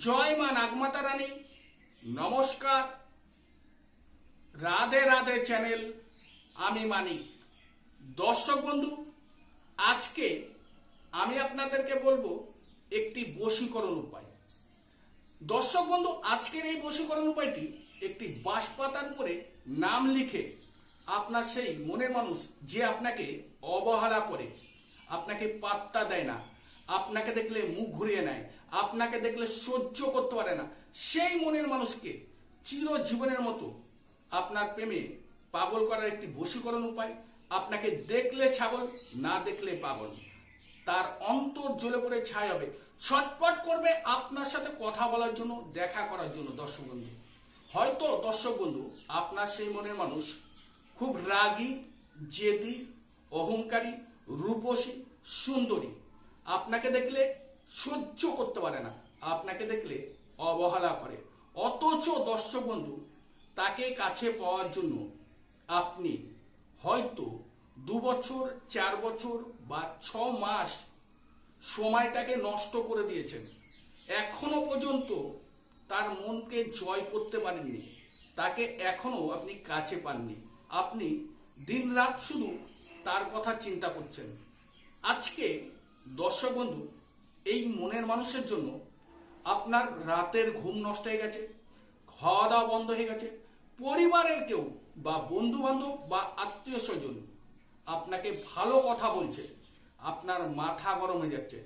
জয় মা নাগমাতা রানী। নমস্কার, রাধে রাধে চ্যানেল, আমি মানিক। দর্শক বন্ধু, আজকে আমি আপনাদেরকে বলবো একটি বশীকরণ উপায়। দর্শক বন্ধু, আজকের এই বশীকরণ উপায়টি একটি বাঁশপাতার উপরে নাম লিখে আপনার সেই মনের মানুষ যে আপনাকে অবহেলা করে, আপনাকে পাত্তা দেয় না, আপনাকে দেখলে মুখ ঘুরিয়ে নেয়, আপনাকে দেখলে সহ্য করতে পারে না, সেই মনের মানুষকে চিরজীবনের মতো আপনার প্রেমে পাগল করার একটি বশীকরণ উপায়। আপনাকে দেখলে ছাগল, না দেখলে পাগল, তার অন্তর জ্বলে পড়ে ছাই হবে, ছটপট করবে আপনার সাথে কথা বলার জন্য, দেখা করার জন্য। দর্শক বন্ধু, হয়তো দর্শক বন্ধু আপনার সেই মনের মানুষ খুব রাগী, জেদি, অহংকারী, রূপসী, সুন্দরী, আপনাকে দেখলে সহ্য করতে পারে না, আপনাকে দেখলে অবহেলা করে। অথচ দর্শক বন্ধু, তাকে কাছে পাওয়ার জন্য আপনি হয়তো 2 বছর, 4 বছর বা 6 মাস সময়টাকে নষ্ট করে দিয়েছেন, এখনো পর্যন্ত তার মনকে জয় করতে পারেননি, তাকে এখনো আপনি কাছে পাননি। আপনি দিনরাত শুধু তার কথা চিন্তা করছেন। আজকে দর্শক বন্ধু, এই মনের মানুষের জন্য আপনার রাতের ঘুম নষ্ট হয়ে গেছে, খাওয়া দাওয়া বন্ধ হয়ে গেছে, পরিবারের কেউ বা বন্ধু বান্ধব বা আত্মীয় স্বজন আপনাকে ভালো কথা বলছে, আপনার মাথা গরম হয়ে যাচ্ছে,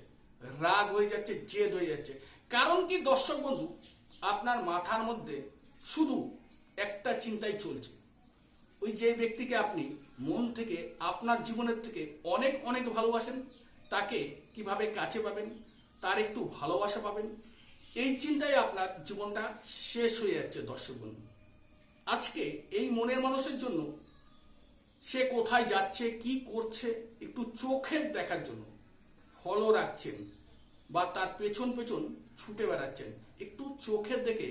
রাগ হয়ে যাচ্ছে, জেদ হয়ে যাচ্ছে। কারণ কি দর্শক বন্ধু, আপনার মাথার মধ্যে শুধু একটা চিন্তাই চলছে, ওই যে ব্যক্তিকে আপনি মন থেকে, আপনার জীবনের থেকে অনেক অনেক ভালোবাসেন, তাকে কিভাবে কাছে পাবেন, তার একটু ভালোবাসা পাবেন, এই চিন্তায় আপনার জীবনটা শেষ হয়ে যাচ্ছে। দর্শক বন্ধু, আজকে এই মনের মানুষের জন্য সে কোথায় যাচ্ছে, কি করছে, একটু চোখের দেখার জন্য ফলো রাখছেন বা তার পেছন পেছন ছুটে বেড়াচ্ছেন, একটু চোখের দেখে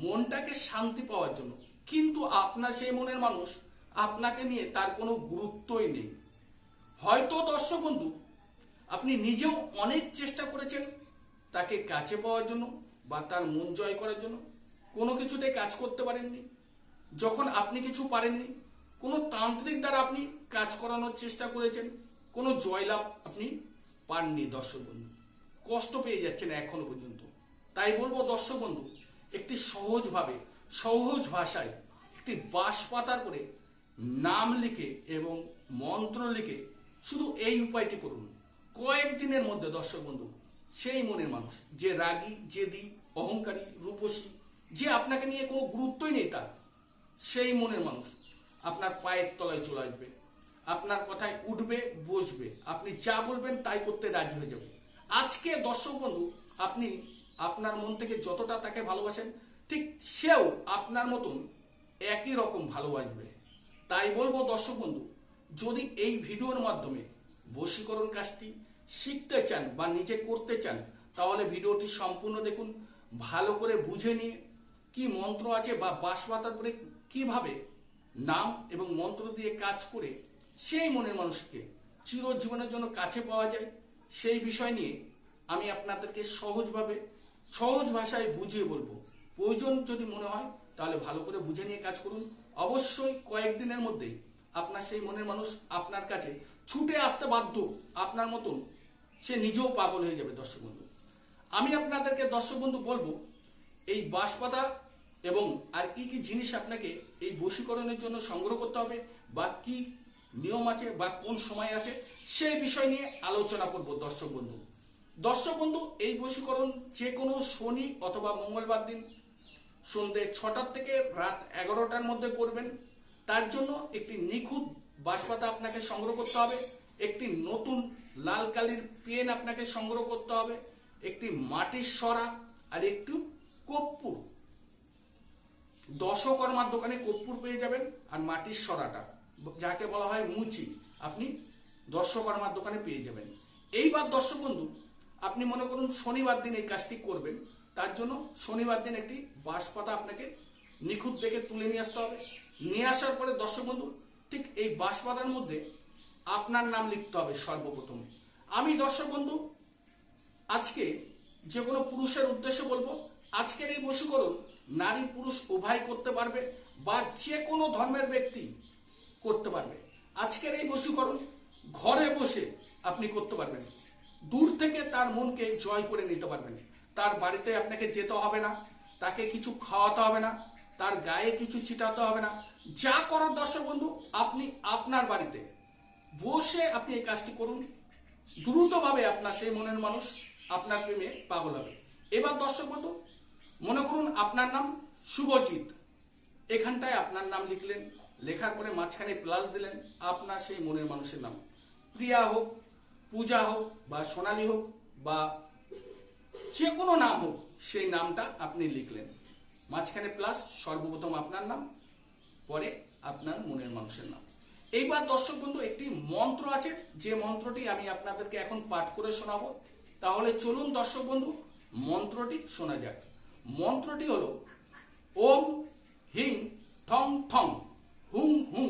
মনটাকে শান্তি পাওয়ার জন্য। কিন্তু আপনার সেই মনের মানুষ আপনাকে নিয়ে তার কোনো গুরুত্বই নেই। হয়তো দর্শক বন্ধু আপনি নিজেও অনেক চেষ্টা করেছেন তাকে কাছে পাওয়ার জন্য বা তার মন জয় করার জন্য, কোনো কিছুতেই কাজ করতে পারেননি। যখন আপনি কিছু পারেননি, কোনো তান্ত্রিক দ্বারা আপনি কাজ করানোর চেষ্টা করেছেন, কোনো জয়লাভ আপনি পাননি। দর্শক বন্ধু, কষ্ট পেয়ে যাচ্ছেন এখনো পর্যন্ত। তাই বলবো দর্শক বন্ধু, একটি সহজভাবে, সহজ ভাষায় একটি বাঁশপাতার করে নাম লিখে এবং মন্ত্র লিখে শুধু এই উপায়টি করুন। কয়েকদিনের মধ্যে দর্শক বন্ধু সেই মনের মানুষ যে রাগী, জেদি, অহংকারী, রূপসী, যে আপনাকে নিয়ে কোনো গুরুত্বই নেই তার, সেই মনের মানুষ আপনার পায়ের তলায় চলে আসবে, আপনার কথায় উঠবে, বসবে, আপনি যা বলবেন তাই করতে রাজি হয়ে যাবে। আজকে দর্শক বন্ধু আপনি আপনার মন থেকে যতটা তাকে ভালোবাসেন, ঠিক সেও আপনার মতন একই রকম ভালোবাসবে। তাই বলবো দর্শক বন্ধু, যদি এই ভিডিওর মাধ্যমে বশীকরণ কাজটি শিখতে চান বা নিজে করতে চান, তাহলে ভিডিওটি সম্পূর্ণ দেখুন। ভালো করে বুঝে নিয়ে কি মন্ত্র আছে বা বাঁশপাতার পরে কিভাবে নাম এবং মন্ত্র দিয়ে কাজ করে সেই মনের মানুষকে চিরজীবনের জন্য কাছে পাওয়া যায়, সেই বিষয় নিয়ে আমি আপনাদেরকে সহজভাবে, সহজ ভাষায় বুঝিয়ে বলবো। প্রয়োজন যদি মনে হয় তাহলে ভালো করে বুঝে নিয়ে কাজ করুন। অবশ্যই কয়েকদিনের মধ্যেই আপনার সেই মনের মানুষ আপনার কাছে ছুটে আসতে বাধ্য, আপনার মতন সে নিজেও পাগল হয়ে যাবে। দর্শক বন্ধু, আমি আপনাদেরকে দর্শক বন্ধু বলবো, এই বাঁশপাতা এবং আর কি কি জিনিস আপনাকে এই বশীকরণের জন্য সংগ্রহ করতে হবে বা কি নিয়ম আছে বা কোন সময় আছে, সেই বিষয় নিয়ে আলোচনা করব। দর্শক বন্ধু, দর্শক বন্ধু এই বশীকরণ যে কোনো শনি অথবা মঙ্গলবার দিন সন্ধ্যে 6টা থেকে রাত 11টার মধ্যে করবেন। তার জন্য একটি নিখুঁত বাঁশপাতা আপনাকে সংগ্রহ করতে হবে, একটি নতুন লাল কালির পেন আপনাকে সংগ্রহ করতে হবে, একটি মাটির সরা আর একটু কর্পূর। দশকর্মার দোকানে কর্পূর পেয়ে যাবেন, আর মাটির সরাটা যাকে বলা হয় মুচি, আপনি দশকর্মার দোকানে পেয়ে যাবেন। এইবার দর্শক বন্ধু, আপনি মনে করুন শনিবার দিন এই কাজটি করবেন, তার জন্য শনিবার দিন একটি বাঁশপাতা আপনাকে নিখুঁত দেখে তুলে নিয়ে আসতে হবে। নিয়ে আসার পরে দর্শক বন্ধু ঠিক এই বাঁশপাতার মধ্যে আপনার নাম লিখতে হবে সর্বপ্রথম। আমি দর্শক বন্ধু আজকে যে কোনো পুরুষের উদ্দেশ্যে বলবো, আজকের এই বশীকরণ নারী পুরুষ উভয় করতে পারবে বা যে কোনো ধর্মের ব্যক্তি করতে পারবে। আজকের এই বশীকরণ ঘরে বসে আপনি করতে পারবেন। দূর থেকে তার মনকে জয় করে নিতে পারবেন। তার বাড়িতে আপনাকে যেতে হবে না, তাকে কিছু খাওয়াতে হবে না, তার গায়ে কিছু ছিটাতে হবে না। যা করার দর্শক বন্ধু, আপনি আপনার বাড়িতে বসে আপনি এই কাজটি করুন। দ্রুতভাবে আপনার সেই মনের মানুষ আপনার প্রেমে পাগল হবে। এবার দর্শক বন্ধু, মনে করুন আপনার নাম শুভজিৎ, এখানটায় আপনার নাম লিখলেন, লেখার পরে মাঝখানে প্লাস দিলেন আপনার সেই মনের মানুষের নাম। প্রিয়া হোক, পূজা হোক বা সোনালী হোক বা যে কোনো নাম হোক, সেই নামটা আপনি লিখলেন, মাঝখানে প্লাস, সর্বপ্রথম আপনার নাম, পরে আপনার মনের মানুষের নাম। এইবার দর্শক বন্ধু একটি মন্ত্র আছে, যে মন্ত্রটি আমি আপনাদেরকে এখন পাঠ করে শোনাবো। তাহলে চলুন দর্শক বন্ধু মন্ত্রটি শোনা যাক। মন্ত্রটি হলো ওম হিং ঠং ঠং হুং হুং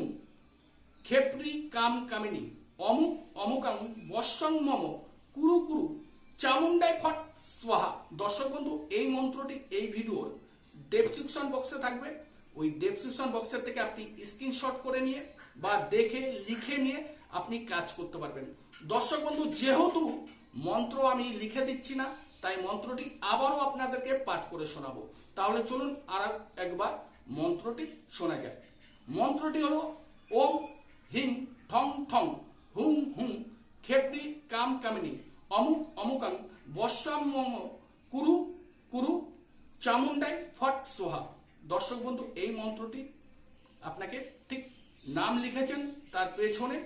ক্ষেপ্রি কাম কামিনী অমুক অমুকাং বৎসং মম কুরু কুরু চামুন্ডাই ফট স্বাহা। দর্শক বন্ধু এই মন্ত্রটি এই ভিডিওর ডেসক্রিপশন বক্সে থাকবে। ওই ডেসক্রিপশন বক্সের থেকে আপনি স্ক্রিনশট করে নিয়ে বা দেখে লিখে নিয়ে আপনি কাজ করতে পারবেন। দর্শক বন্ধু যেহেতু মন্ত্র আমি লিখে দিচ্ছি না, তাই মন্ত্রটি আবারও আপনাদেরকে পাঠ করে শোনাবো। তাহলে চলুন আর একবার মন্ত্রটি শোনা যায়। মন্ত্রটি হলো ওম হিং ঠং ঠং হুং হুং ক্ষেপ্রি কাম কামিনী অমুক অমুকাং বর্ষাম কুরু কুরু চামুন্ডাই ফট সোহা। দর্শক বন্ধু এই মন্ত্রটি আপনাকে ঠিক নাম লিখেছেন, তার পেছনে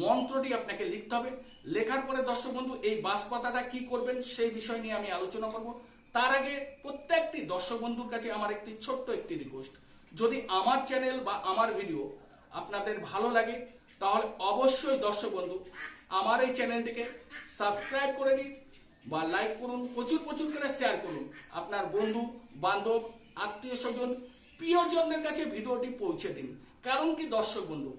মন্ত্রটি আপনাকে লিখতে হবে। লেখার পরে দর্শক বন্ধু এই বাঁশপাতাটা কি করবেন সেই বিষয় নিয়ে আমি আলোচনা করব। তার আগে প্রত্যেকটি দর্শক বন্ধুর কাছে আমার একটি ছোট্ট একটি রিকোয়েস্ট, যদি আমার চ্যানেল বা আমার ভিডিও আপনাদের ভালো লাগে তাহলে অবশ্যই দর্শক বন্ধু আমার এই চ্যানেলটিকে সাবস্ক্রাইব করে নিন বা লাইক করুন, প্রচুর প্রচুর করে শেয়ার করুন। আপনার বন্ধু বান্ধব আত্মীয় স্বজন প্রিয়জনদের কাছে ভিডিওটি পৌঁছে দিন। কারণ কি দর্শক বন্ধু,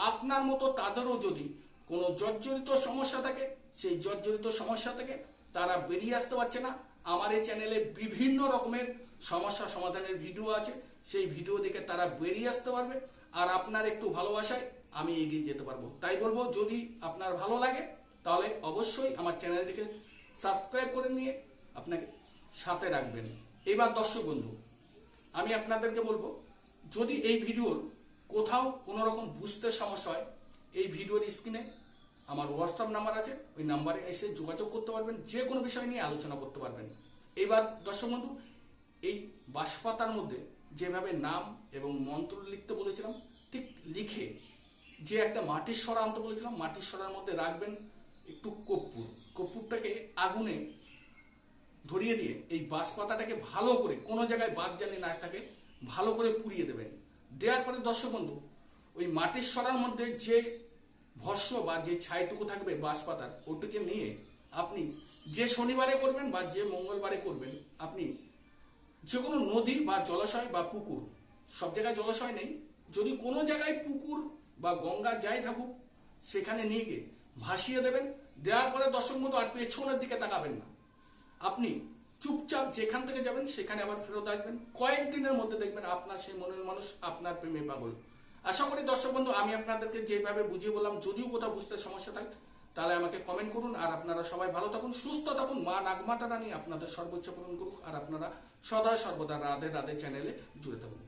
আপনার মতো তাদেরও যদি কোনো জর্জরিত সমস্যা থাকে, সেই জর্জরিত সমস্যা থেকে তারা বেরিয়ে আসতে পারছে না, আমার এই চ্যানেলে বিভিন্ন রকমের সমস্যা সমাধানের ভিডিও আছে, সেই ভিডিও দেখে তারা বেরিয়ে আসতে পারবে। আর আপনার একটু ভালোবাসায় আমি এগিয়ে যেতে পারবো। তাই বলবো, যদি আপনার ভালো লাগে তাহলে অবশ্যই আমার চ্যানেলটিকে সাবস্ক্রাইব করে নিয়ে আপনাকে সাথে রাখবেন। এবার দর্শক বন্ধু আমি আপনাদেরকে বলবো, যদি এই ভিডিওর কোথাও কোনো রকম বুঝতে সমস্যা হয়, এই ভিডিওর স্ক্রিনে আমার হোয়াটসঅ্যাপ নাম্বার আছে, ওই নাম্বারে এসে যোগাযোগ করতে পারবেন, যে কোনো বিষয় নিয়ে আলোচনা করতে পারবেন। এবার দর্শক বন্ধু এই বাঁশপাতার মধ্যে যেভাবে নাম এবং মন্ত্র লিখতে বলেছিলাম, ঠিক লিখে যে একটা মাটির সরা আনতে বলেছিলাম, মাটির সরার মধ্যে রাখবেন একটু কর্পূর। কর্পূরটাকে আগুনে ধরিয়ে দিয়ে এই বাঁশপাতাটাকে ভালো করে, কোনো জায়গায় বাদ জানি না থাকে, ভালো করে পুড়িয়ে দেবেন। দেওয়ার পরে দর্শক বন্ধু ওই মাটির সরার মধ্যে যে ভস্য বা যে ছাইটুকু থাকবে বাঁশপাতার, ওটুকে নিয়ে আপনি যে শনিবারে করবেন বা যে মঙ্গলবারে করবেন, আপনি যে কোনো নদী বা জলাশয় বা পুকুর, সব জায়গায় জলাশয় নেই, যদি কোনো জায়গায় পুকুর বা গঙ্গা যাই থাকুক সেখানে নিয়ে গিয়ে ভাসিয়ে দেবেন। দেওয়ার পরে দর্শক বন্ধু আর পেছনের দিকে তাকাবেন না, আপনি চুপচাপ যেখান থেকে যাবেন সেখানে আবার ফেরত আসবেন। কয়েকদিনের মধ্যে দেখবেন আপনার সেই মনের মানুষ আপনার প্রেমে পাগল। আশা করি দর্শক বন্ধু আমি আপনাদেরকে যেভাবে বুঝিয়ে বললাম, যদিও কোথাও বুঝতে সমস্যা থাকে তাহলে আমাকে কমেন্ট করুন। আর আপনারা সবাই ভালো থাকুন, সুস্থ থাকুন, মা নাগমাতা রানী আপনাদের সর্বোচ্চ পূরণ করুক। আর আপনারা সদা সর্বদা রাধে রাধে চ্যানেলে জুড়ে থাকুন।